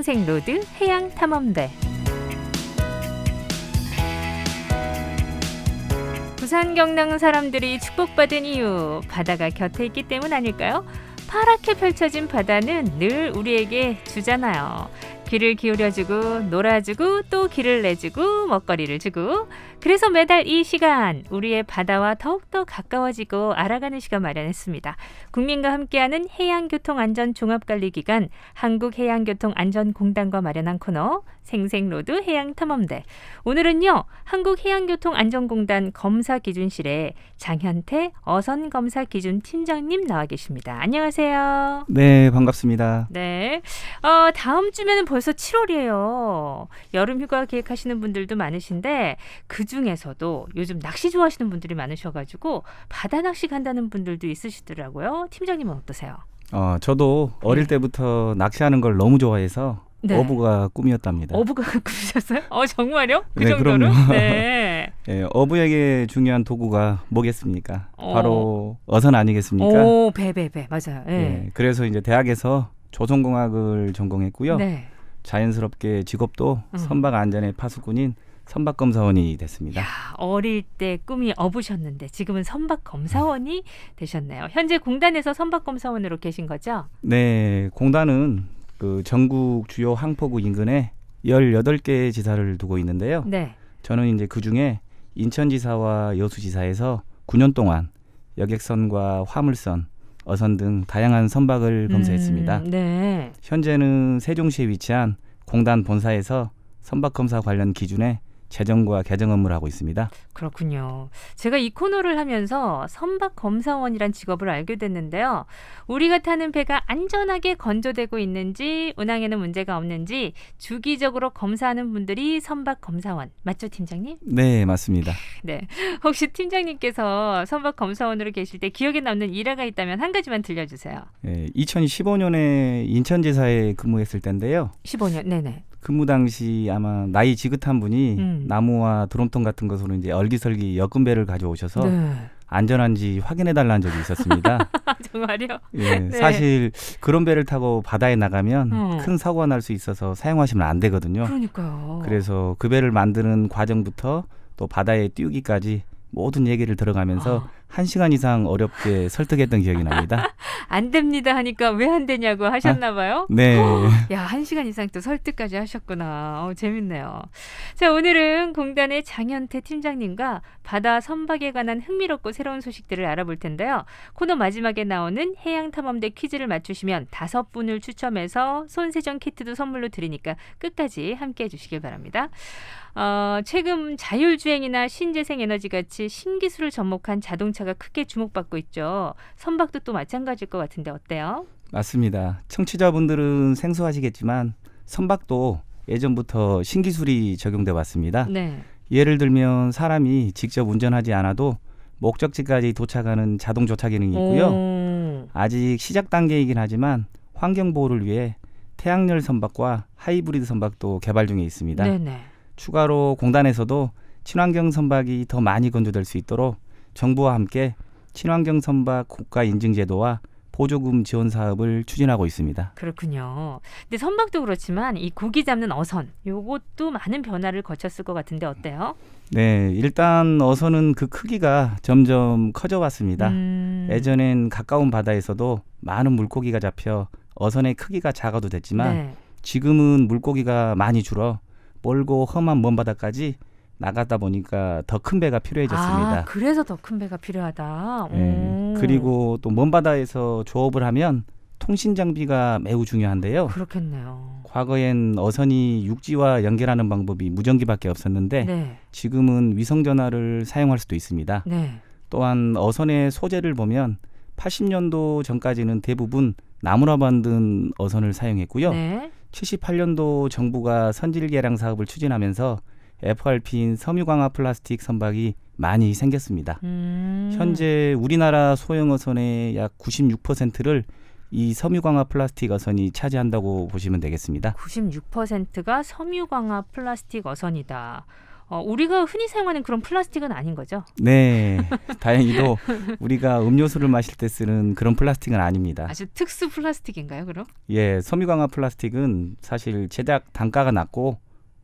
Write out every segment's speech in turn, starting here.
생생로드 해양탐험대. 부산 경남 사람들이 축복받은 이유, 바다가 곁에 있기 때문 아닐까요? 파랗게 펼쳐진 바다는 늘 우리에게 주잖아요. 귀를 기울여주고 놀아주고 또 기를 내주고 먹거리를 주고, 그래서 매달 이 시간 우리의 바다와 더욱더 가까워지고 알아가는 시간 마련했습니다. 국민과 함께하는 해양교통안전종합관리기관 한국해양교통안전공단과 마련한 코너 생생로드 해양탐험대. 오늘은요, 한국해양교통안전공단 검사기준실에 장현태 어선검사기준팀장님 나와 계십니다. 안녕하세요. 네, 반갑습니다. 네, 다음 주면은 벌써 7월이에요. 여름휴가 계획하시는 분들도 많으신데 그 중에서도 요즘 낚시 좋아하시는 분들이 많으셔가지고 바다 낚시 간다는 분들도 있으시더라고요. 팀장님은 어떠세요? 저도 어릴 때부터 낚시하는 걸 너무 좋아해서 네. 어부가 꿈이었답니다. 어부가 꿈이셨어요? 정말요? 그 네, 정도로? 그럼요. 네. 네, 어부에게 중요한 도구가 뭐겠습니까? 바로 어선 아니겠습니까? 오, 배 맞아요. 네. 네, 그래서 이제 대학에서 조선공학을 전공했고요. 네. 자연스럽게 직업도 선박 안전의 파수꾼인 선박검사원이 됐습니다. 야, 어릴 때 꿈이 어부셨는데 지금은 선박검사원이 되셨네요. 현재 공단에서 선박검사원으로 계신 거죠? 네, 공단은 그 전국 주요 항포구 인근에 18개의 지사를 두고 있는데요. 네. 저는 이제 그중에 인천지사와 여수지사에서 9년 동안 여객선과 화물선, 어선 등 다양한 선박을 검사했습니다. 네. 현재는 세종시에 위치한 공단 본사에서 선박검사 관련 기준에 제정과 개정 업무를 하고 있습니다. 그렇군요. 제가 이 코너를 하면서 선박검사원이란 직업을 알게 됐는데요. 우리가 타는 배가 안전하게 건조되고 있는지, 운항에는 문제가 없는지 주기적으로 검사하는 분들이 선박검사원. 맞죠, 팀장님? 네, 맞습니다. 네. 혹시 팀장님께서 선박검사원으로 계실 때 기억에 남는 일화가 있다면 한 가지만 들려주세요. 2015년에 인천지사에 근무했을 때인데요. 15년. 네네. 근무 당시 아마 나이 지긋한 분이 나무와 드럼통 같은 것으로 이제 얼기설기 여근배를 가져오셔서 네. 안전한지 확인해달라는 적이 있었습니다. 정말요? 예, 네. 사실 그런 배를 타고 바다에 나가면 큰 사고가 날 수 있어서 사용하시면 안 되거든요. 그러니까요. 그래서 그 배를 만드는 과정부터 또 바다에 띄우기까지 모든 얘기를 들어가면서 1시간 이상 어렵게 설득했던 기억이 납니다. 안 됩니다 하니까 왜 안 되냐고 하셨나 봐요? 네. 야, 1시간 이상 또 설득까지 하셨구나. 재밌네요. 자, 오늘은 공단의 장현태 팀장님과 바다 선박에 관한 흥미롭고 새로운 소식들을 알아볼 텐데요. 코너 마지막에 나오는 해양탐험대 퀴즈를 맞추시면 5분을 추첨해서 손세정 키트도 선물로 드리니까 끝까지 함께해 주시길 바랍니다. 최근 자율주행이나 신재생 에너지 같이 신기술을 접목한 자동차가 크게 주목받고 있죠. 선박도 또 마찬가지일 것 같은데 어때요? 맞습니다. 청취자분들은 생소하시겠지만 선박도 예전부터 신기술이 적용돼 왔습니다. 네. 예를 들면 사람이 직접 운전하지 않아도 목적지까지 도착하는 자동 조차 기능이 있고요. 아직 시작 단계이긴 하지만 환경 보호를 위해 태양열 선박과 하이브리드 선박도 개발 중에 있습니다. 네네. 추가로 공단에서도 친환경 선박이 더 많이 건조될 수 있도록 정부와 함께 친환경 선박 국가 인증 제도와 보조금 지원 사업을 추진하고 있습니다. 그렇군요. 근데 선박도 그렇지만 이 고기 잡는 어선, 요것도 많은 변화를 거쳤을 것 같은데 어때요? 네, 일단 어선은 그 크기가 점점 커져 왔습니다. 예전엔 가까운 바다에서도 많은 물고기가 잡혀 어선의 크기가 작아도 됐지만 네. 지금은 물고기가 많이 줄어 멀고 험한 먼 바다까지 나가다 보니까 더 큰 배가 필요해졌습니다. 그래서 더 큰 배가 필요하다. 네, 그리고 또 먼 바다에서 조업을 하면 통신 장비가 매우 중요한데요. 그렇겠네요. 과거엔 어선이 육지와 연결하는 방법이 무전기밖에 없었는데 네. 지금은 위성전화를 사용할 수도 있습니다. 네. 또한 어선의 소재를 보면 80년도 전까지는 대부분 나무로 만든 어선을 사용했고요. 네. 78년도 정부가 선질 개량 사업을 추진하면서 FRP인 섬유광합 플라스틱 선박이 많이 생겼습니다. 현재 우리나라 소형 어선의 약 96%를 이 섬유광합 플라스틱 어선이 차지한다고 보시면 되겠습니다. 96%가 섬유광합 플라스틱 어선이다. 우리가 흔히 사용하는 그런 플라스틱은 아닌 거죠? 네, 다행히도 우리가 음료수를 마실 때 쓰는 그런 플라스틱은 아닙니다. 아주 특수 플라스틱인가요, 그럼? 예, 섬유강화 플라스틱은 사실 제작 단가가 낮고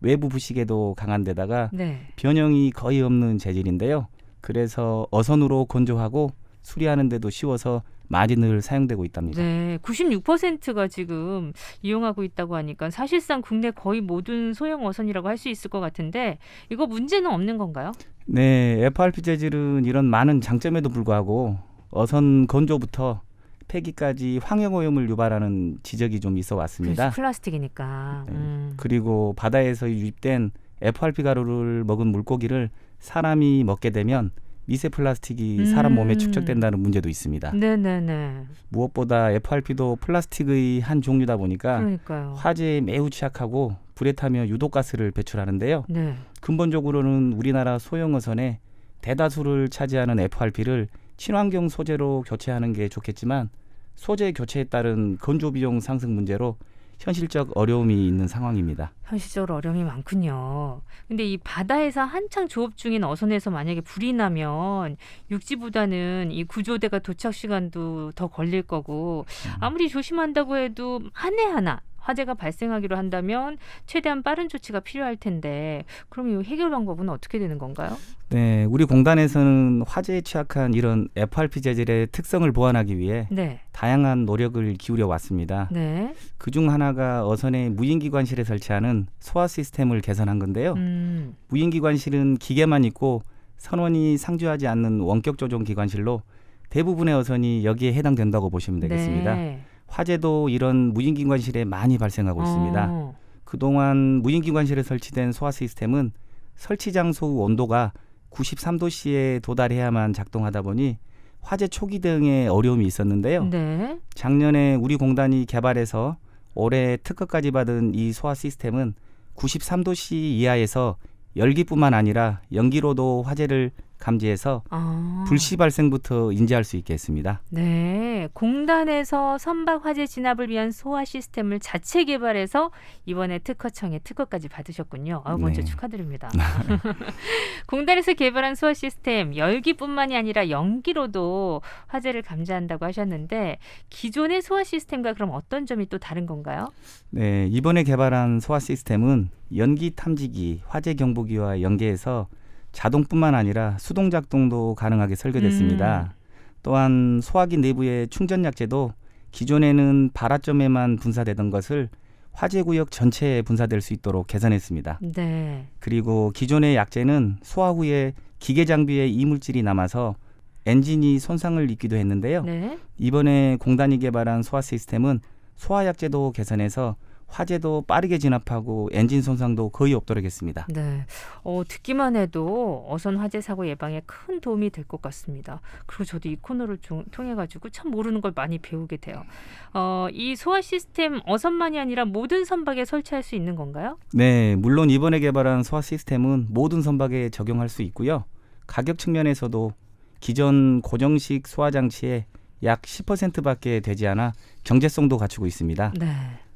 외부 부식에도 강한 데다가 네. 변형이 거의 없는 재질인데요. 그래서 어선으로 건조하고 수리하는 데도 쉬워서 많이 늘 사용되고 있답니다. 네, 96%가 지금 이용하고 있다고 하니까 사실상 국내 거의 모든 소형 어선이라고 할 수 있을 것 같은데 이거 문제는 없는 건가요? 네, FRP 재질은 이런 많은 장점에도 불구하고 어선 건조부터 폐기까지 환경오염을 유발하는 지적이 좀 있어 왔습니다. 그렇지, 플라스틱이니까. 네. 그리고 바다에서 유입된 FRP 가루를 먹은 물고기를 사람이 먹게 되면 미세 플라스틱이 사람 몸에 축적된다는 문제도 있습니다. 네네네. 무엇보다 FRP도 플라스틱의 한 종류다 보니까 그러니까요. 화재에 매우 취약하고 불에 타며 유독가스를 배출하는데요. 네. 근본적으로는 우리나라 소형 어선의 대다수를 차지하는 FRP를 친환경 소재로 교체하는 게 좋겠지만 소재 교체에 따른 건조 비용 상승 문제로 현실적 어려움이 있는 상황입니다. 현실적으로 어려움이 많군요. 근데 이 바다에서 한창 조업 중인 어선에서 만약에 불이 나면 육지보다는 이 구조대가 도착 시간도 더 걸릴 거고 아무리 조심한다고 해도 한 해 하나 화재가 발생하기로 한다면 최대한 빠른 조치가 필요할 텐데 그럼 이 해결 방법은 어떻게 되는 건가요? 네, 우리 공단에서는 화재에 취약한 이런 FRP 재질의 특성을 보완하기 위해 네. 다양한 노력을 기울여 왔습니다. 네. 그중 하나가 어선의 무인기관실에 설치하는 소화 시스템을 개선한 건데요. 무인기관실은 기계만 있고 선원이 상주하지 않는 원격 조종 기관실로 대부분의 어선이 여기에 해당된다고 보시면 되겠습니다. 네. 화재도 이런 무인기관실에 많이 발생하고 있습니다. 그동안 무인기관실에 설치된 소화 시스템은 설치 장소 온도가 93도씨에 도달해야만 작동하다 보니 화재 초기 등의 어려움이 있었는데요. 네. 작년에 우리 공단이 개발해서 올해 특허까지 받은 이 소화 시스템은 93도씨 이하에서 열기뿐만 아니라 연기로도 화재를 감지해서 불씨 발생부터 인지할 수 있게 했습니다. 네, 공단에서 선박 화재 진압을 위한 소화 시스템을 자체 개발해서 이번에 특허청에 특허까지 받으셨군요. 먼저 네. 축하드립니다. 공단에서 개발한 소화 시스템 열기뿐만이 아니라 연기로도 화재를 감지한다고 하셨는데 기존의 소화 시스템과 그럼 어떤 점이 또 다른 건가요? 네, 이번에 개발한 소화 시스템은 연기 탐지기, 화재 경보기와 연계해서 자동뿐만 아니라 수동 작동도 가능하게 설계됐습니다. 또한 소화기 내부의 충전 약재도 기존에는 발화점에만 분사되던 것을 화재 구역 전체에 분사될 수 있도록 개선했습니다. 네. 그리고 기존의 약재는 소화 후에 기계 장비에 이물질이 남아서 엔진이 손상을 입기도 했는데요. 네. 이번에 공단이 개발한 소화 시스템은 소화 약재도 개선해서 화재도 빠르게 진압하고 엔진 손상도 거의 없도록 했습니다. 네. 듣기만 해도 어선 화재 사고 예방에 큰 도움이 될 것 같습니다. 그리고 저도 이 코너를 통해 가지고 참 모르는 걸 많이 배우게 돼요. 이 소화 시스템 어선만이 아니라 모든 선박에 설치할 수 있는 건가요? 네, 물론 이번에 개발한 소화 시스템은 모든 선박에 적용할 수 있고요. 가격 측면에서도 기존 고정식 소화 장치의 약 10%밖에 되지 않아 경제성도 갖추고 있습니다. 네.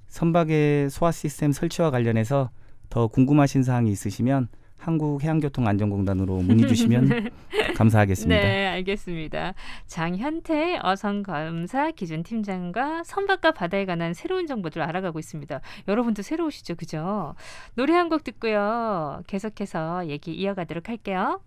선박의 소화 시스템 설치와 관련해서 더 궁금하신 사항이 있으시면 한국해양교통안전공단으로 문의 주시면 감사하겠습니다. 네, 알겠습니다. 장현태 어선검사 기준팀장과 선박과 바다에 관한 새로운 정보들 알아가고 있습니다. 여러분도 새로우시죠, 그죠? 노래 한 곡 듣고요. 계속해서 얘기 이어가도록 할게요.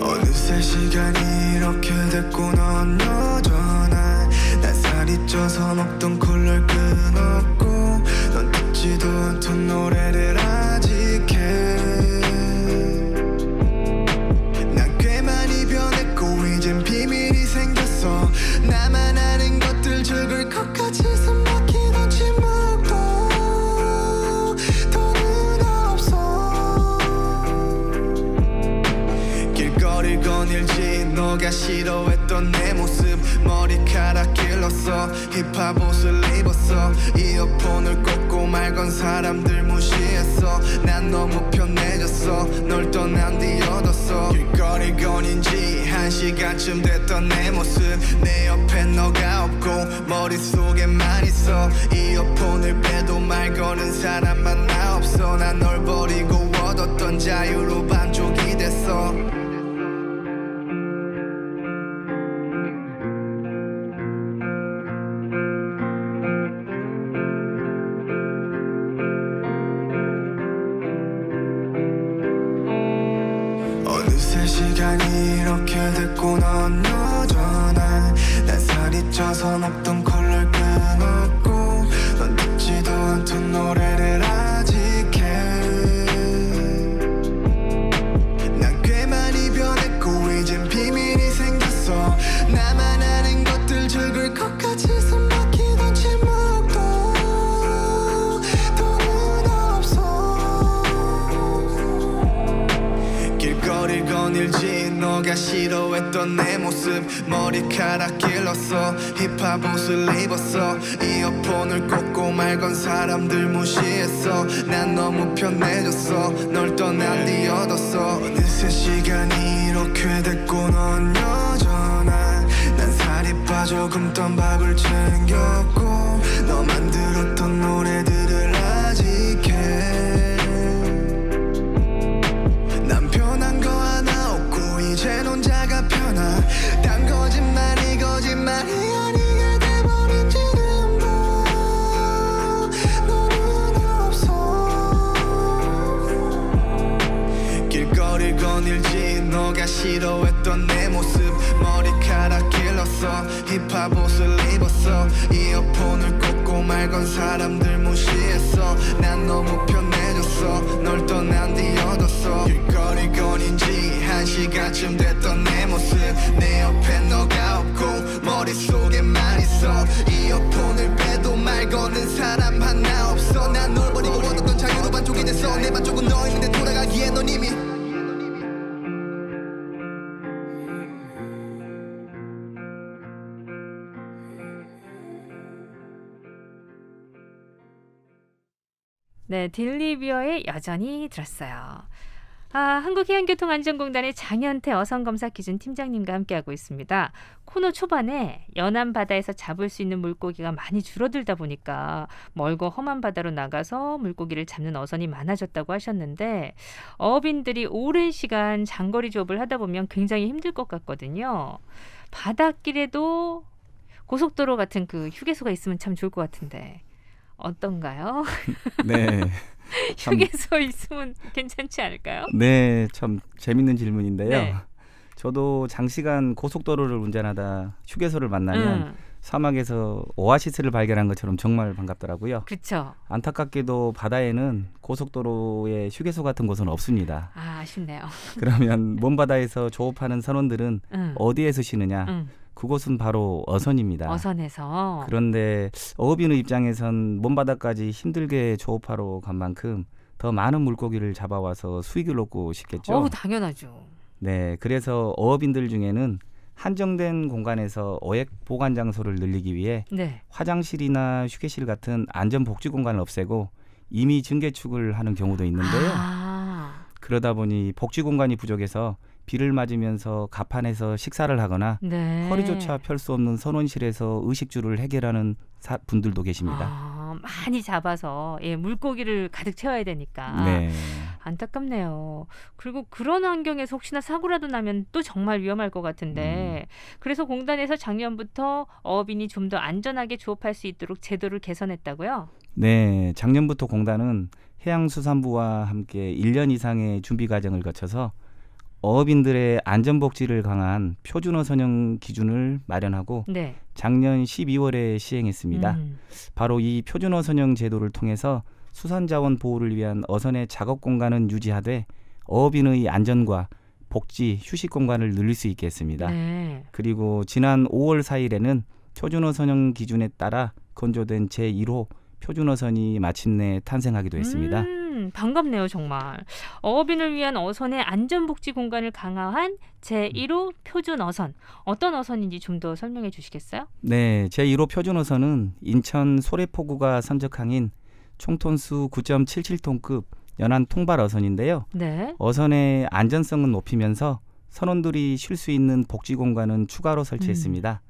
어느새 시간이 이렇게 됐고 넌 여전해 난 살이 쪄서 먹던 콜라를 끊었고 넌 듣지도 않던 노래를 아직 해 난 꽤 많이 변했고 이젠 비밀이 생겼어 나만 아는 것들 적을 것 같이 숨막히던 침묵도 더는 없어 길거리를 거닐지 너가 싫어했던 내 모습 머리카락 길렀어 힙합 옷을 입었어 이어폰을 꽂고 말 건 사람들 무시했어 난 너무 편해졌어 널 떠난 뒤 얻었어 길거리 거닌지 1시간쯤 됐던 내 모습 내 옆에 너가 없고 머릿속에만 있어 이어폰을 빼도 말 거는 사람만 나 없어 난 널 버리고 얻었던 자유로 반쪽이 됐어 어느새 시간이 이렇게 됐고 넌 여전한 난 살이 쪄서 먹던 콜라를 끊었고 넌 듣지도 않던 노래를 아직 해 난 꽤 많이 변했고 이젠 비밀이 생겼어 나만 아는 것들 죽을 것 같이 숨 막히던 침묵도 더는 없어 길거리 거닐지 너가 싫어했던 내 모습 머리카락 길렀어 힙합 옷을 입었어 이어폰을 꽂고 말 건 사람들 무시했어 난 너무 편해졌어 널 떠난 뒤 얻었어 어느새 시간이 이렇게 됐고 넌 여전한 난 살이 빠져 굶던 밥을 챙겼고 너 만들었던 노래들을 아직 해 난 편한 거 하나 없고 이젠 혼자가 편하 단 거짓말이 거짓말이 아니게 돼버린 지금도 너는 없어 길거리 거닐지 너가 싫어했던 내 모습 머리카락 길렀어 힙합 옷을 입었어 이어폰을 꽂고 말 건 사람들 무시했어 난 너무 편해졌어 널 떠난 뒤 얻었어 길거리 거닌지 1시간쯤 됐던 내 모습 내 옆에 너가 없고 머릿속에만 있어 이어폰을 빼도 말 거는 사람 하나 없어 난 널 버리고 얻었던 자유로 반쪽이 됐어 내 반쪽은 너 있는데 돌아가기에 넌 이미 네, 딜리비어의 여전히 들었어요. 한국해양교통안전공단의 장현태 어선검사 기준 팀장님과 함께하고 있습니다. 코너 초반에 연안 바다에서 잡을 수 있는 물고기가 많이 줄어들다 보니까 멀고 험한 바다로 나가서 물고기를 잡는 어선이 많아졌다고 하셨는데 어업인들이 오랜 시간 장거리 조업을 하다 보면 굉장히 힘들 것 같거든요. 바닷길에도 고속도로 같은 그 휴게소가 있으면 참 좋을 것 같은데 어떤가요? 네. 참, 휴게소 있으면 괜찮지 않을까요? 네, 참 재밌는 질문인데요. 네. 저도 장시간 고속도로를 운전하다 휴게소를 만나면 사막에서 오아시스를 발견한 것처럼 정말 반갑더라고요. 그렇죠. 안타깝게도 바다에는 고속도로에 휴게소 같은 곳은 없습니다. 아쉽네요. 그러면 먼 바다에서 조업하는 선원들은 어디에서 쉬느냐? 그곳은 바로 어선입니다. 어선에서. 그런데 어업인의 입장에선 먼 바다까지 힘들게 조업하러 간 만큼 더 많은 물고기를 잡아와서 수익을 얻고 싶겠죠. 당연하죠. 네, 그래서 어업인들 중에는 한정된 공간에서 어획 보관 장소를 늘리기 위해 네. 화장실이나 휴게실 같은 안전 복지 공간을 없애고 임의 증개축을 하는 경우도 있는데요. 그러다 보니 복지 공간이 부족해서 비를 맞으면서 갑판에서 식사를 하거나 네. 허리조차 펼 수 없는 선원실에서 의식주를 해결하는 분들도 계십니다. 많이 잡아서 물고기를 가득 채워야 되니까. 네. 안타깝네요. 그리고 그런 환경에서 혹시나 사고라도 나면 또 정말 위험할 것 같은데 그래서 공단에서 작년부터 어업인이 좀 더 안전하게 조업할 수 있도록 제도를 개선했다고요? 네, 작년부터 공단은 해양수산부와 함께 1년 이상의 준비 과정을 거쳐서 어업인들의 안전복지를 강화한 표준어 선형 기준을 마련하고 네. 작년 12월에 시행했습니다. 바로 이 표준어 선형 제도를 통해서 수산자원 보호를 위한 어선의 작업 공간은 유지하되 어업인의 안전과 복지, 휴식 공간을 늘릴 수 있게 했습니다. 네. 그리고 지난 5월 4일에는 표준어 선형 기준에 따라 건조된 제1호 표준어선이 마침내 탄생하기도 했습니다. 반갑네요, 정말. 어업인을 위한 어선의 안전복지 공간을 강화한 제1호 표준 어선. 어떤 어선인지 좀 더 설명해 주시겠어요? 네, 제1호 표준어선은 인천 소래포구가 선적항인 총톤수 9.77톤급 연안 통발 어선인데요. 네. 어선의 안전성은 높이면서 선원들이 쉴 수 있는 복지 공간은 추가로 설치했습니다.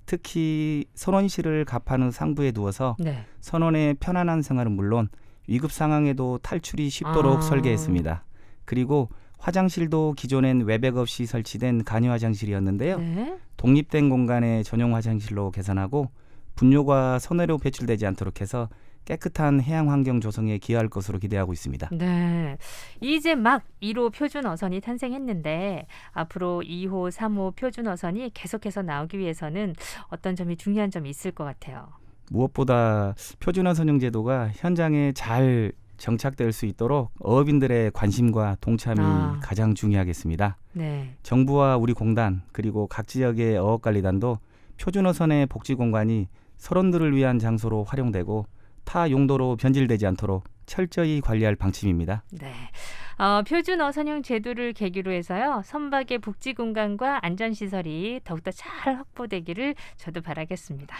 특히 선원실을 갑판 후 상부에 두어서 네. 선원의 편안한 생활은 물론 위급 상황에도 탈출이 쉽도록 설계했습니다. 그리고 화장실도 기존엔 외벽 없이 설치된 간이 화장실이었는데요. 네. 독립된 공간의 전용 화장실로 개선하고 분뇨가 선회로 배출되지 않도록 해서 깨끗한 해양 환경 조성에 기여할 것으로 기대하고 있습니다. 네. 이제 막 1호 표준 어선이 탄생했는데 앞으로 2호, 3호 표준 어선이 계속해서 나오기 위해서는 어떤 점이 중요한 점이 있을 것 같아요. 무엇보다 표준화 선용 제도가 현장에 잘 정착될 수 있도록 어업인들의 관심과 동참이 가장 중요하겠습니다. 네. 정부와 우리 공단 그리고 각 지역의 어업관리단도 표준어선의 복지 공간이 선원들을 위한 장소로 활용되고 타 용도로 변질되지 않도록 철저히 관리할 방침입니다. 네. 표준 어선형 제도를 계기로 해서요. 선박의 복지 공간과 안전시설이 더욱더 잘 확보되기를 저도 바라겠습니다.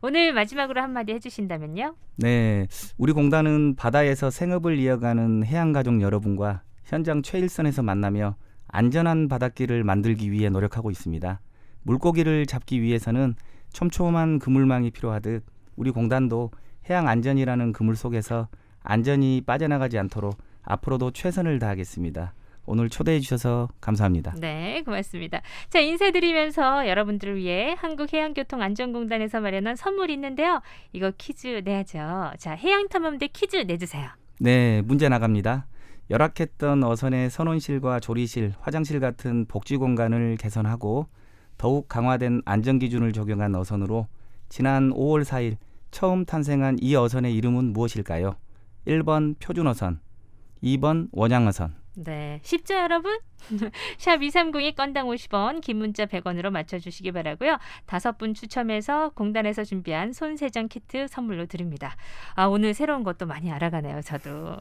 오늘 마지막으로 한마디 해주신다면요. 네, 우리 공단은 바다에서 생업을 이어가는 해양가족 여러분과 현장 최일선에서 만나며 안전한 바닷길을 만들기 위해 노력하고 있습니다. 물고기를 잡기 위해서는 촘촘한 그물망이 필요하듯 우리 공단도 해양 안전이라는 그물 속에서 안전이 빠져나가지 않도록 앞으로도 최선을 다하겠습니다. 오늘 초대해 주셔서 감사합니다. 네, 고맙습니다. 자, 인사드리면서 여러분들을 위해 한국해양교통안전공단에서 마련한 선물이 있는데요. 이거 퀴즈 내야죠. 자, 해양탐험대 퀴즈 내주세요. 네, 문제 나갑니다. 열악했던 어선의 선원실과 조리실, 화장실 같은 복지 공간을 개선하고 더욱 강화된 안전기준을 적용한 어선으로 지난 5월 4일 처음 탄생한 이 어선의 이름은 무엇일까요? 1번 표준어선, 2번 원양어선. 네, 쉽죠 여러분? 샵 2302 건당 50원, 긴 문자 100원으로 맞춰주시기 바라고요. 5분 추첨해서 공단에서 준비한 손세정 키트 선물로 드립니다. 오늘 새로운 것도 많이 알아가네요, 저도.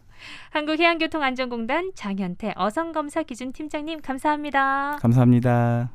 한국해양교통안전공단 장현태 어선검사 기준 팀장님 감사합니다. 감사합니다.